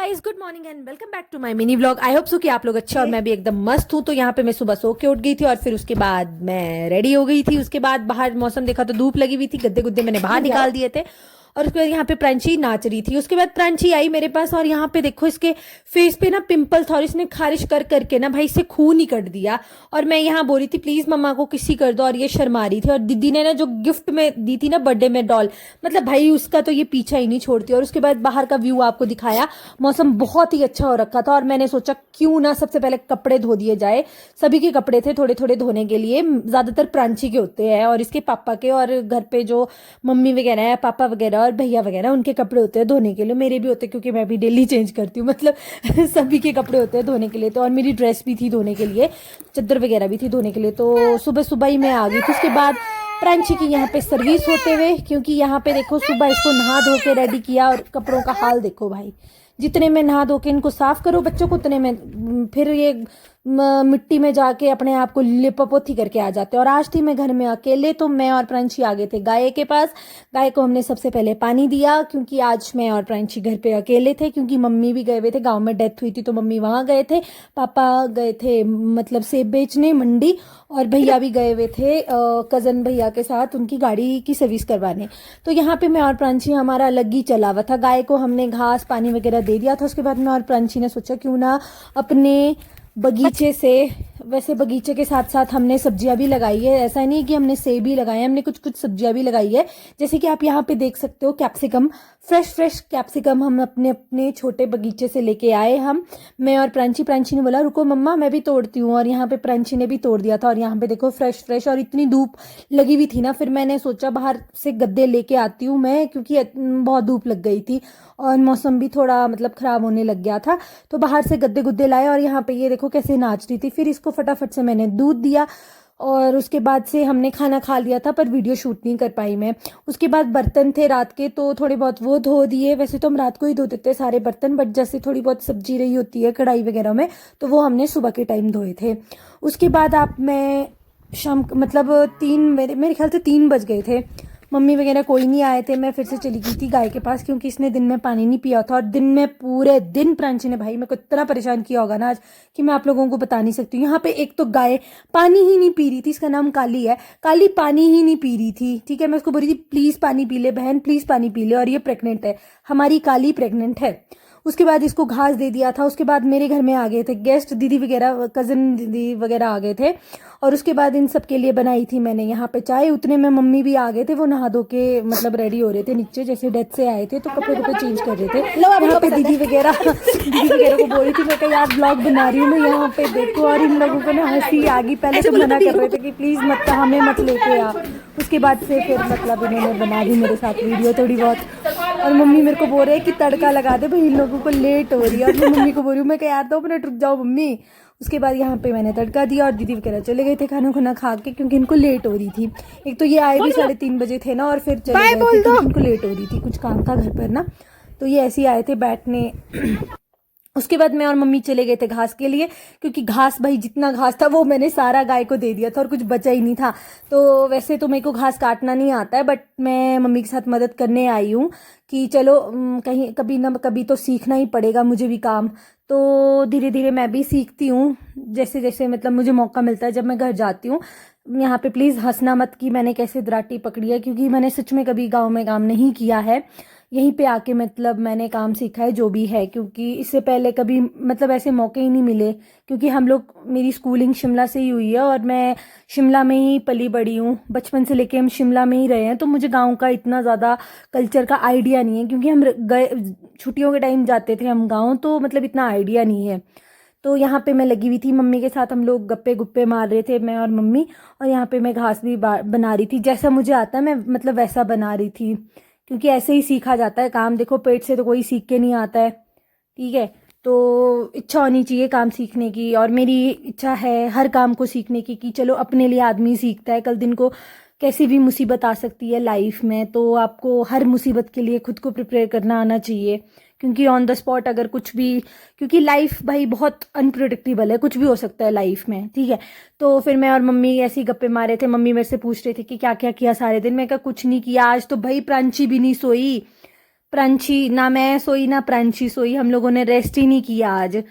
Guys good morning and welcome back to my mini vlog. I hope so कि आप लोग अच्छे और मैं भी एकदम मस्त हूँ। तो यहाँ पे मैं सुबह सो के उठ गई थी और फिर उसके बाद मैं रेडी हो गई थी। उसके बाद बाहर मौसम देखा तो धूप लगी हुई थी, गद्दे गुद्दे मैंने बाहर निकाल दिए थे और उसके बाद यहाँ पे प्रांची नाच रही थी। उसके बाद प्रांची आई मेरे पास और यहाँ पे देखो इसके फेस पे ना पिंपल था और इसने खारिश कर करके ना भाई इससे खून ही कट दिया। और मैं यहाँ बोल रही थी प्लीज मम्मा को किसी कर दो और ये शर्मा रही थी। और दीदी ने ना जो गिफ्ट में दी थी ना बर्थडे में डॉल, मतलब भाई उसका तो ये पीछा ही नहीं छोड़ती। और उसके बाद बाहर का व्यू आपको दिखाया, मौसम बहुत ही अच्छा हो रखा था और मैंने सोचा क्यों ना सबसे पहले कपड़े धो दिए जाए। सभी के कपड़े थे थोड़े थोड़े धोने के लिए, ज्यादातर प्रांची के होते हैं और इसके पापा के, और घर पे जो मम्मी वगैरह है, पापा वगैरह और भैया वगैरह, उनके कपड़े होते हैं धोने के लिए। मेरे भी होते हैं क्योंकि मैं भी डेली चेंज करती हूँ, मतलब सभी के कपड़े होते हैं धोने के लिए। तो और मेरी ड्रेस भी थी धोने के लिए, चादर वगैरह भी थी धोने के लिए। तो सुबह सुबह ही मैं आ गई थी। उसके बाद प्रांची की यहाँ पे सर्विस होते हुए, क्योंकि यहाँ पे देखो सुबह इसको नहा धो के रेडी किया और कपड़ों का हाल देखो भाई, जितने में नहा धो के इनको साफ करो बच्चों को उतने में फिर ये मिट्टी में जाके अपने आप को लिपापोती करके आ जाते हैं। और आज थी मैं घर में अकेले, तो मैं और प्रांची आ गए थे गाय के पास। गाय को हमने सबसे पहले पानी दिया क्योंकि आज मैं और प्रांची घर पे अकेले थे, क्योंकि मम्मी भी गए हुए थे, गांव में डेथ हुई थी तो मम्मी वहां गए थे, पापा गए थे मतलब सेब बेचने मंडी, और भैया भी गए हुए थे कजन भैया के साथ उनकी गाड़ी की सर्विस करवाने। तो यहाँ पे मैं और प्रांची हमारा अलग ही चला हुआ था। गाय को हमने घास पानी वगैरह दे दिया था। उसके बाद मैं और प्रांची ने सोचा क्यों ना अपने बगीचे से, वैसे बगीचे के साथ साथ हमने सब्जियां भी लगाई है, ऐसा नहीं कि हमने सेब ही लगाए हैं, हमने कुछ कुछ सब्जियां भी लगाई है। जैसे कि आप यहाँ पे देख सकते हो कैप्सिकम, फ्रेश कैप्सिकम हम अपने अपने छोटे बगीचे से लेके आए। मैं और प्रांची ने बोला रुको मम्मा मैं भी तोड़ती हूँ, और यहाँ पे प्रांची ने भी तोड़ दिया था। और यहाँ पे देखो फ्रेश और इतनी धूप लगी हुई थी ना, फिर मैंने सोचा बाहर से गद्दे लेके आती हूँ मैं, क्योंकि बहुत धूप लग गई थी और मौसम भी थोड़ा मतलब खराब होने लग गया था। तो बाहर से गद्दे गुद्दे लाए और यहाँ पे ये देखो कैसे नाच रही थी। फिर इसको फटाफट से मैंने दूध दिया और उसके बाद से हमने खाना खा लिया था, पर वीडियो शूट नहीं कर पाई मैं। उसके बाद बर्तन थे रात के तो थोड़े बहुत वो धो दिए। वैसे तो हम रात को ही धो देते सारे बर्तन, बट जैसे थोड़ी बहुत सब्जी रही होती है कढ़ाई वगैरह में, तो वो हमने सुबह के टाइम धोए थे। उसके बाद मैं शाम मतलब मेरे ख्याल से 3 बज गए थे, मम्मी वगैरह कोई नहीं आए थे। मैं फिर से चली गई थी गाय के पास, क्योंकि इसने दिन में पानी नहीं पिया था। और दिन में पूरे दिन प्रांची ने भाई मेरे को इतना परेशान किया होगा ना आज कि मैं आप लोगों को बता नहीं सकती हूँ। यहाँ पे एक तो गाय पानी ही नहीं पी रही थी, इसका नाम काली है, काली पानी ही नहीं पी रही थी। ठीक है, मैं उसको बोल रही थी प्लीज पानी पी ले बहन, प्लीज पानी पी ले, और ये प्रेग्नेंट है, हमारी काली प्रेग्नेंट है। उसके बाद इसको घास दे दिया था। उसके बाद मेरे घर में आ गए थे गेस्ट, दीदी वगैरह, कजन दीदी वगैरह आ गए थे, और उसके बाद इन सब के लिए बनाई थी मैंने यहाँ पे चाय। उतने में मम्मी भी आ गए थे, वो नहा धो के मतलब रेडी हो रहे थे नीचे, जैसे डेथ से आए थे तो कपड़े चेंज कर रहे थे। यहाँ पे दीदी वगैरह को बोल रही थी मैं कहा यार ब्लॉग बना रही हूँ मैं, यहाँ पे देखो। और इन लोगों को ना हंसी आ गई, पहले तो मना कर रहे थे कि प्लीज मत, हमें मत लेके आ। उसके बाद से फिर मतलब इन्होंने बना दी मेरे साथ वीडियो थोड़ी बहुत। और मम्मी मेरे को बोल रहे हैं कि तड़का लगा दे भाई, इन लोगों को लेट हो रही है। और मैं मम्मी को बोल रही हूँ मैं कह यार 2 मिनट रुक जाओ मम्मी। उसके बाद यहाँ पे मैंने तड़का दिया और दीदी वगैरह चले गए थे खाना खुना खा के, क्योंकि इनको लेट हो रही थी। एक तो ये आए भी 3:30 बजे थे ना, और फिर चले गए थे क्योंकि इनको लेट हो रही थी, कुछ काम था घर पर ना, तो ये ऐसे ही आए थे बैठने। उसके बाद मैं और मम्मी चले गए थे घास के लिए, क्योंकि घास भाई जितना घास था वो मैंने सारा गाय को दे दिया था और कुछ बचा ही नहीं था। तो वैसे तो मेरे को घास काटना नहीं आता है, बट मैं मम्मी के साथ मदद करने आई हूँ कि चलो कहीं कभी ना कभी तो सीखना ही पड़ेगा मुझे भी काम। तो धीरे धीरे मैं भी सीखती हूँ जैसे जैसे मतलब मुझे मौका मिलता है जब मैं घर जाती हूँ। यहाँ पे प्लीज़ हंसना मत कि मैंने कैसे दराटी पकड़ी है, क्योंकि मैंने सच में कभी गाँव में काम नहीं किया है, यहीं पे आके मतलब मैंने काम सीखा है जो भी है, क्योंकि इससे पहले कभी मतलब ऐसे मौके ही नहीं मिले। क्योंकि हम लोग, मेरी स्कूलिंग शिमला से ही हुई है और मैं शिमला में ही पली बड़ी हूँ, बचपन से लेके हम शिमला में ही रहे हैं, तो मुझे गांव का इतना ज़्यादा कल्चर का आइडिया नहीं है। क्योंकि हम गए छुट्टियों के टाइम जाते थे हम गाँव, तो मतलब इतना आइडिया नहीं है। तो यहाँ पे मैं लगी हुई थी मम्मी के साथ, हम लोग गप्पे गुप्पे मार रहे थे मैं और मम्मी, और यहाँ पे मैं घास भी बना रही थी, जैसा मुझे आता है मैं मतलब वैसा बना रही थी, क्योंकि ऐसे ही सीखा जाता है काम। देखो पेट से तो कोई सीख के नहीं आता है, ठीक है, तो इच्छा होनी चाहिए काम सीखने की। और मेरी इच्छा है हर काम को सीखने की, कि चलो अपने लिए आदमी सीखता है, कल दिन को कैसी भी मुसीबत आ सकती है लाइफ में, तो आपको हर मुसीबत के लिए खुद को प्रिपेयर करना आना चाहिए। क्योंकि ऑन द स्पॉट अगर कुछ भी, क्योंकि लाइफ भाई बहुत अनप्रिडिक्टेबल है, कुछ भी हो सकता है लाइफ में, ठीक है। तो फिर मैं और मम्मी ऐसे ही गप्पे मारे थे, मम्मी मेरे से पूछ रहे थे कि क्या क्या किया सारे दिन। मैं कहा कुछ नहीं किया, आज तो भाई प्रांची भी नहीं सोई, प्रांशी ना मैं सोई ना प्रांशी सोई, हम लोगों ने रेस्ट ही नहीं किया आज,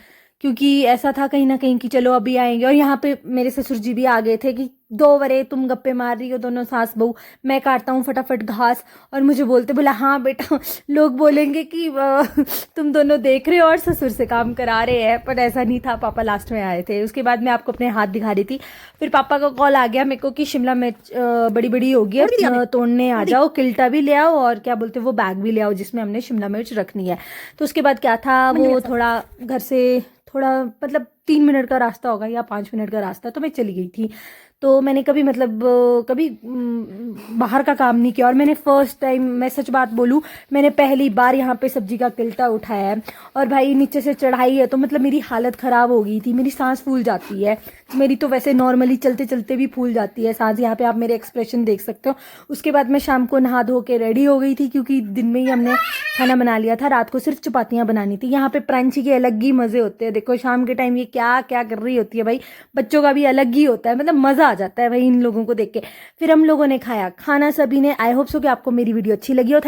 क्योंकि ऐसा था कहीं ना कहीं कि चलो अभी आएंगे। और यहाँ पे मेरे ससुर जी भी आ गए थे कि 2 बजे तुम गप्पे मार रही हो दोनों सास बहू, मैं काटता हूँ फटाफट घास। और मुझे बोलते, बोला हाँ बेटा लोग बोलेंगे कि तुम दोनों देख रहे हो और ससुर से काम करा रहे हैं, पर ऐसा नहीं था। पापा लास्ट में आए थे। उसके बाद मैं आपको अपने हाथ दिखा रही थी, फिर पापा का कॉल आ गया मेरे को कि शिमला मिर्च बड़ी बड़ी होगी, तोड़ने आ जाओ, किल्टा भी ले आओ और क्या बोलते वो बैग भी ले आओ जिसमें हमने शिमला मिर्च रखनी है। तो उसके बाद क्या था, वो थोड़ा घर से थोड़ा मतलब 3 मिनट का रास्ता होगा या 5 मिनट का रास्ता, तो मैं चली गई थी। तो मैंने कभी मतलब कभी बाहर का काम नहीं किया। और मैंने फर्स्ट टाइम, मैं सच बात बोलूँ, मैंने पहली बार यहाँ पे सब्जी का किल्टा उठाया है। और भाई नीचे से चढ़ाई है तो मतलब मेरी हालत ख़राब हो गई थी, मेरी सांस फूल जाती है। मेरी तो वैसे नॉर्मली चलते चलते भी फूल जाती है सांस, यहाँ पे आप मेरे एक्सप्रेशन देख सकते हो। उसके बाद मैं शाम को नहा धो के रेडी हो गई थी, क्योंकि दिन में ही हमने खाना बना लिया था, रात को सिर्फ चपातियाँ बनानी थी। यहाँ पे प्रांची के अलग ही मज़े होते हैं। देखो शाम के टाइम ये क्या क्या कर रही होती है भाई, बच्चों का भी अलग ही होता है, मतलब मज़ा आ जाता है भाई इन लोगों को देख के। फिर हम लोगों ने खाया खाना सभी ने। आई होप सो कि आपको मेरी वीडियो अच्छी लगी हो।